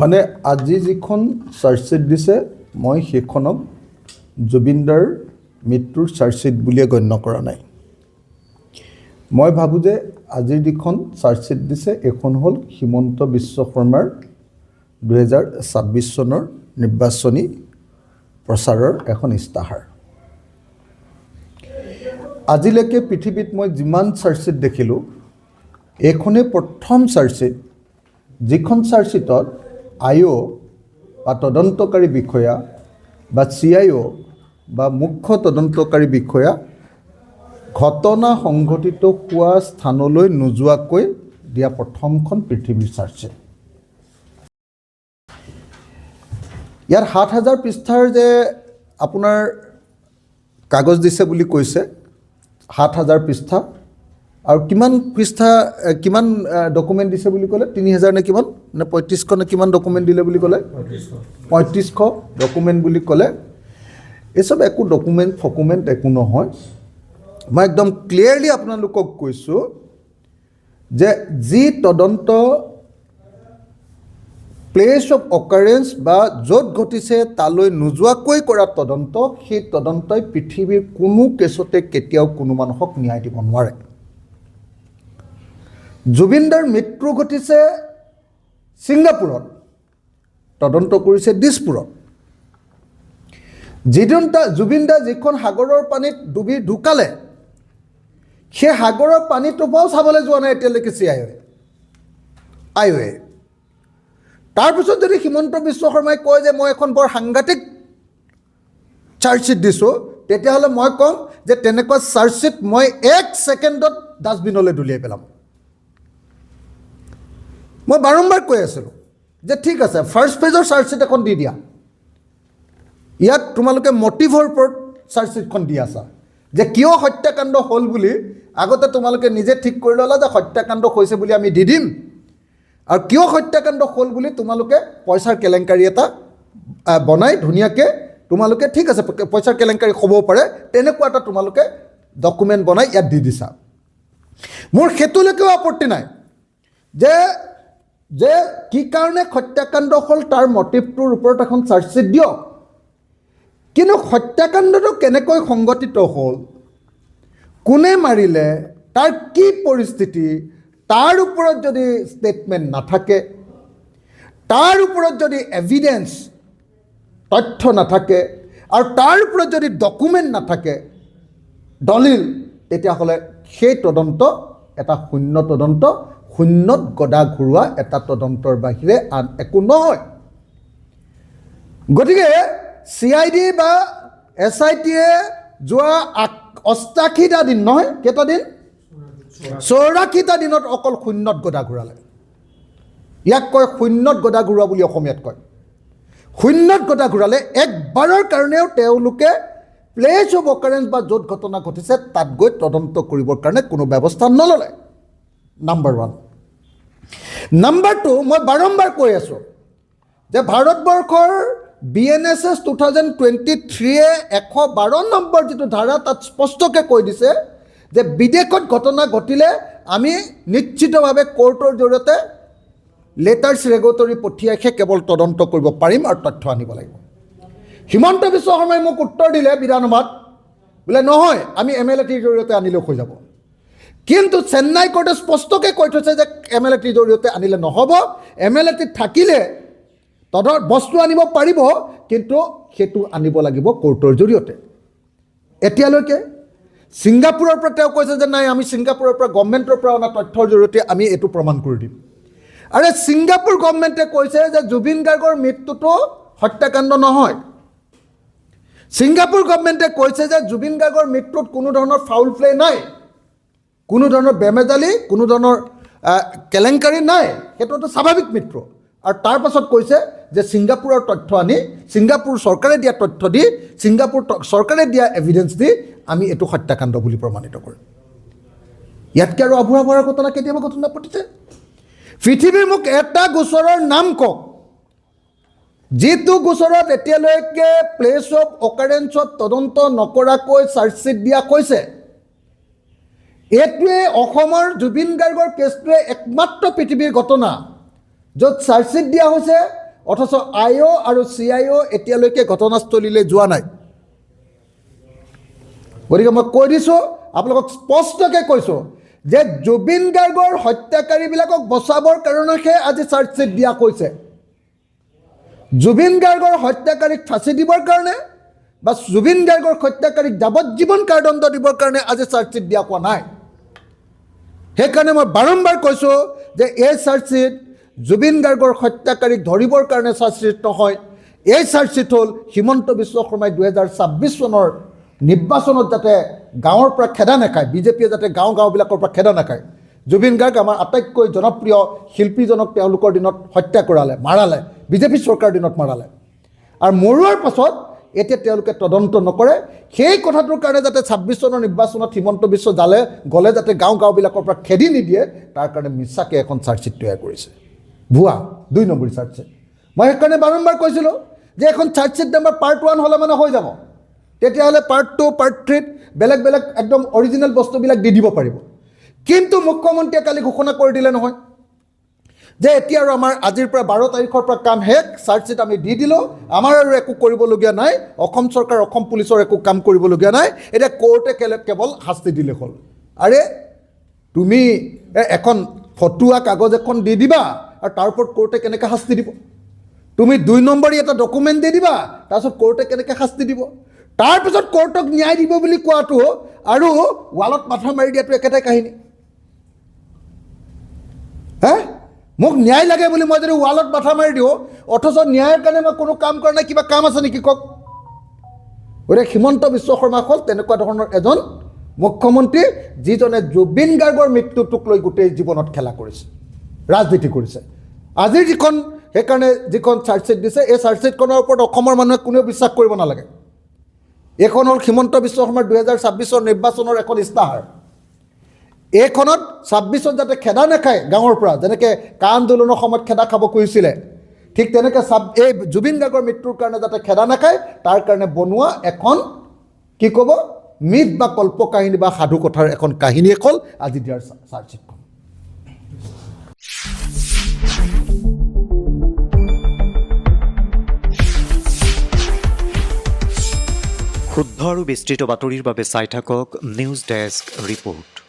মানে আজি যিখন চাৰ্জশ্বিট দিছে মই সেইখনক জুবিনদাৰ মৃত্যুৰ চাৰ্জশ্বিট বুলিয়ে গণ্য কৰা নাই। মই ভাবোঁ যে আজিৰ যিখন চাৰ্জশ্বিট দিছে এইখন হ'ল হিমন্ত বিশ্ব শৰ্মাৰ 2026 চনৰ নিৰ্বাচনী প্ৰচাৰৰ এখন ইস্তাহাৰ। আজিলৈকে পৃথিৱীত মই যিমান চাৰ্জশ্বিট দেখিলোঁ এইখনেই প্ৰথম চাৰ্জশ্বিট যিখন চাৰ্জশ্বিটত আইঅ' বা তদন্তকাৰী বিষয়া বা CIO বা মুখ্য তদন্তকাৰী বিষয়া ঘটনা সংঘটিত হোৱা স্থানলৈ নোযোৱাকৈ দিয়া প্ৰথমখন পৃথিৱীৰ চাৰ্জশ্বিট। ইয়াত 7,000 পৃষ্ঠাৰ যে আপোনাৰ কাগজ দিছে বুলি কৈছে, 7,000 পৃষ্ঠা আৰু কিমান পৃষ্ঠা কিমান ডকুমেণ্ট দিছে বুলি ক'লে, 3,000 নে কিমান নে 3500 নে কিমান ডকুমেণ্ট দিলে বুলি ক'লে, 3500 ডকুমেণ্ট বুলি ক'লে। এইচব একো ডকুমেণ্ট একো নহয়। মই একদম ক্লিয়াৰলি আপোনালোকক কৈছোঁ যে যি তদন্ত প্লেচ অফ অকাৰেঞ্চ বা য'ত ঘটিছে তালৈ নোযোৱাকৈ কৰা তদন্ত, সেই তদন্তই পৃথিৱীৰ কোনো কেছতে কেতিয়াও কোনো মানুহক ন্যায় দিব নোৱাৰে। জুবিনদাৰ মৃত্যু ঘটিছে ছিংগাপুৰত, তদন্ত কৰিছে দিছপুৰত। জুবিনদা যিখন সাগৰৰ পানীত ডুবি ঢুকালে সেই সাগৰৰ পানীটোপাও চাবলৈ যোৱা নাই এতিয়ালৈকে আইঅ'এ। তাৰপিছত যদি হিমন্ত বিশ্ব শৰ্মাই কয় যে মই এখন বৰ সাংঘাতিক চাৰ্জশ্বিট দিছোঁ, তেতিয়াহ'লে মই ক'ম যে তেনেকুৱা চাৰ্জশ্বিট মই 1 ছেকেণ্ডত ডাষ্টবিনলৈ দলিয়াই পেলাম। মই বাৰম্বাৰ কৈ আছিলোঁ যে ঠিক আছে, ফাৰ্ষ্ট পেজৰ চাৰ্জশ্বিট এখন দি দিয়া। ইয়াত তোমালোকে মটিভৰ ওপৰত চাৰ্জশ্বিটখন দি আছা যে কিয় হত্যাকাণ্ড হ'ল বুলি আগতে তোমালোকে নিজে ঠিক কৰি ল'লা যে হত্যাকাণ্ড হৈছে বুলি আমি দি দিম, আৰু কিয় হত্যাকাণ্ড হ'ল বুলি তোমালোকে পইচাৰ কেলেংকাৰী এটা বনাই ধুনীয়াকৈ তোমালোকে ঠিক আছে পইচাৰ কেলেংকাৰী হ'ব পাৰে তেনেকুৱা এটা তোমালোকে ডকুমেণ্ট বনাই ইয়াত দি দিছা। মোৰ সেইটোলৈকেও আপত্তি নাই যে কি কাৰণে হত্যাকাণ্ড হ'ল তাৰ মটিভটোৰ ওপৰত এখন চাৰ্জশ্বিট দিয়ক, কিন্তু হত্যাকাণ্ডটো কেনেকৈ সংঘটিত হ'ল, কোনে মাৰিলে, তাৰ কি পৰিস্থিতি, তাৰ ওপৰত যদি ষ্টেটমেণ্ট নাথাকে, তাৰ ওপৰত যদি এভিডেন্স তথ্য নাথাকে, আৰু তাৰ ওপৰত যদি ডকুমেণ্ট নাথাকে দলিল, তেতিয়াহ'লে সেই তদন্ত এটা শূন্য তদন্ত, শূন্যত গদা ঘূৰোৱা এটা তদন্তৰ বাহিৰে আন একো নহয়। গতিকে CID বা SITয়ে যোৱা 88টা দিন নহয়, কেইটা দিন, 84টা দিনত অকল শূন্যত গদা ঘূৰালে। ইয়াক কয় শূন্যত গদা ঘূৰোৱা বুলি অসমীয়াত কয়। শূন্যত গদা ঘূৰালে। একবাৰৰ কাৰণেও তেওঁলোকে প্লেচ অফ অকাৰেঞ্চ বা য'ত ঘটনা ঘটিছে তাত গৈ তদন্ত কৰিবৰ কাৰণে কোনো ব্যৱস্থা নল'লে। নাম্বাৰ 1। নাম্বাৰ 2, মই বাৰম্বাৰ কৈ আছোঁ যে ভাৰতবৰ্ষৰ BNSS 2023-এ 112 নম্বৰ যিটো ধাৰা তাত স্পষ্টকৈ কৈ দিছে যে বিদেশত ঘটনা ঘটিলে আমি নিশ্চিতভাৱে কোৰ্টৰ জৰিয়তে লেটাৰ্ছ ৰেগুলেটৰী পঠিয়াইহে কেৱল তদন্ত কৰিব পাৰিম আৰু তথ্য আনিব লাগিব। হিমন্ত বিশ্ব শৰ্মাই মোক উত্তৰ দিলে বিধানসভাত, বোলে নহয় আমি MLATৰ জৰিয়তে আনিলেও হৈ যাব। কিন্তু চেন্নাই কোৰ্টে স্পষ্টকৈ কৈ থৈছে যে MLATৰ জৰিয়তে আনিলে নহ'ব, MLAT থাকিলে বস্তু আনিব পাৰিব, কিন্তু সেইটো আনিব লাগিব কোৰ্টৰ জৰিয়তে। এতিয়ালৈকে ছিংগাপুৰৰ পৰা তেওঁ কৈছে যে নাই আমি ছিংগাপুৰৰ পৰা গভৰ্ণমেণ্টৰ পৰা অনা তথ্যৰ জৰিয়তে আমি এইটো প্ৰমাণ কৰি দিম। আৰে ছিংগাপুৰ গভৰ্ণমেণ্টে কৈছে যে জুবিন গাৰ্গৰ মৃত্যুটো হত্যাকাণ্ড নহয়। ছিংগাপুৰ গভৰ্ণমেণ্টে কৈছে যে জুবিন গাৰ্গৰ মৃত্যুত কোনো ধৰণৰ ফাউল প্লে নাই, কোনো ধৰণৰ বেমেজালি, কোনো ধৰণৰ কেলেংকাৰী নাই, সেইটো এটা স্বাভাৱিক মৃত্যু। আৰু তাৰ পাছত কৈছে যে ছিংগাপুৰৰ তথ্য আনি, ছিংগাপুৰ চৰকাৰে দিয়া তথ্য দি, ছিংগাপুৰ চৰকাৰে দিয়া এভিডেন্স দি আমি এইটো হত্যাকাণ্ড বুলি প্ৰমাণিত কৰিম। ইয়াতকৈ আৰু আভুৰা ভৰা ঘটনা কেতিয়াবা ঘটনা ঘটিছে? পৃথিৱীৰ মোক এটা গোচৰৰ নাম কওক যিটো গোচৰত এতিয়ালৈকে প্লেচ অফ অকাৰেঞ্চত তদন্ত নকৰাকৈ চাৰ্জশ্বিট দিয়া কৈছে। এইটোৱে অসমৰ জুবিন গাৰ্গৰ কেছটোৱে একমাত্ৰ পৃথিৱীৰ ঘটনা য'ত চাৰ্জশ্বিট দিয়া হৈছে অথচ IO আৰু CIO এতিয়ালৈকে ঘটনাস্থলীলৈ যোৱা নাই। গতিকে মই কৈ দিছোঁ, আপোনালোকক স্পষ্টকৈ কৈছোঁ যে জুবিন গাৰ্গৰ হত্যাকাৰীবিলাকক বচাবৰ কাৰণেহে আজি চাৰ্জশ্বিট দিয়া কৈছে। জুবিন গাৰ্গৰ হত্যাকাৰীক ফাঁচি দিবৰ কাৰণে বা জুবিন গাৰ্গৰ হত্যাকাৰীক যাৱজ্জীৱন কাৰাদণ্ড দিবৰ কাৰণে আজি চাৰ্জশ্বিট দিয়া কোৱা নাই। সেইকাৰণে মই বাৰম্বাৰ কৈছোঁ যে এই চাৰ্জশ্বিট জুবিন গাৰ্গৰ হত্যাকাৰীক ধৰিবৰ কাৰণে চাৰ্জশ্বিট নহয়, এই চাৰ্জশ্বিট হ'ল হিমন্ত বিশ্ব শৰ্মাই 2026 চনৰ নিৰ্বাচনত যাতে গাঁৱৰ পৰা খেদা নাখায়, বিজেপিয়ে যাতে গাঁওবিলাকৰ পৰা খেদা নাখায়। জুবিন গাৰ্গ আমাৰ আটাইতকৈ জনপ্ৰিয় শিল্পীজনক তেওঁলোকৰ দিনত হত্যা কৰালে, মাৰালে, বিজেপি চৰকাৰৰ দিনত মাৰালে। আৰু মৰোৱাৰ পাছত এতিয়া তেওঁলোকে তদন্ত নকৰে। সেই কথাটোৰ কাৰণে যাতে 26 চনৰ নিৰ্বাচনত হিমন্ত বিশ্ব গ'লে যাতে গাঁওবিলাকৰ পৰা খেদি নিদিয়ে, তাৰ কাৰণে মিছাকৈ এখন চাৰ্জশ্বিট তৈয়াৰ কৰিছে, ভুৱা 2 নম্বৰী চাৰ্জশ্বিট। মই সেইকাৰণে বাৰম্বাৰ কৈছিলোঁ যে এখন চাৰ্জশ্বিট নাম্বাৰ পাৰ্ট 1 হ'লে মানে হৈ যাব, তেতিয়াহ'লে পাৰ্ট 2 পাৰ্ট 3 বেলেগ বেলেগ একদম অৰিজিনেল বস্তুবিলাক দি দিব পাৰিব। কিন্তু মুখ্যমন্ত্ৰীয়ে কালি ঘোষণা কৰি দিলে নহয় যে এতিয়া আৰু আমাৰ আজিৰ পৰা 12 তাৰিখৰ পৰা কাম শেষ, চাৰ্জশ্বিট আমি দি দিলোঁ, আমাৰ আৰু একো কৰিবলগীয়া নাই, অসম চৰকাৰ অসম পুলিচৰ একো কাম কৰিবলগীয়া নাই, এতিয়া কোৰ্টে কেৱল শাস্তি দিলে হ'ল। আৰে তুমি এখন ফটোৱা কাগজ এখন দি দিবা আৰু তাৰ ওপৰত কোৰ্টে কেনেকৈ শাস্তি দিব? তুমি 2 নম্বৰী এটা ডকুমেণ্ট দি দিবা, তাৰপিছত কোৰ্টে কেনেকৈ শাস্তি দিব? তাৰপিছত কোৰ্টক ন্যায় দিব বুলি কোৱাটো আৰু ৱালত মাথা মাৰি দিয়াটো একেটাই কাহিনী। মোক ন্যায় লাগে বুলি মই যদি ৱালত মাথা মাৰি দিওঁ, অথচ ন্যায়ৰ কাৰণে মই কোনো কাম কৰা নাই, কিবা কাম আছে নেকি কওক? গতিকে হিমন্ত বিশ্ব শৰ্মা হ'ল তেনেকুৱা ধৰণৰ এজন মুখ্যমন্ত্ৰী যিজনে জুবিন গাৰ্গৰ মৃত্যুটোক লৈ গোটেই জীৱনত খেলা কৰিছে, ৰাজনীতি কৰিছে। আজিৰ সেইকাৰণে যিখন চাৰ্জশ্বিট দিছে, এই চাৰ্জশ্বিটখনৰ ওপৰত অসমৰ মানুহে কোনেও বিশ্বাস কৰিব নালাগে। এইখন হ'ল হিমন্ত বিশ্ব শৰ্মাৰ 2026 নিৰ্বাচনৰ এখন ইস্তাহাৰ। এইখনত 26ত যাতে খেদা নাখায় গাঁৱৰ পৰা, যেনেকৈ কা আন্দোলনৰ সময়ত খেদা খাব খুজিছিলে, ঠিক তেনেকৈ এই জুবিন গাৰ্গৰ মৃত্যুৰ কাৰণে যাতে খেদা নাখায় তাৰ কাৰণে বনোৱা এখন কি ক'ব মিথ বা কল্পকাহিনী বা সাধু কথাৰ এখন কাহিনী হ'ল আজি দিয়াৰ চাৰ্জশ্বিটখন। শুদ্ধ আৰু বিস্তৃত বাতৰিৰ বাবে চাই থাকক নিউজ ডেস্ক ৰিপৰ্ট।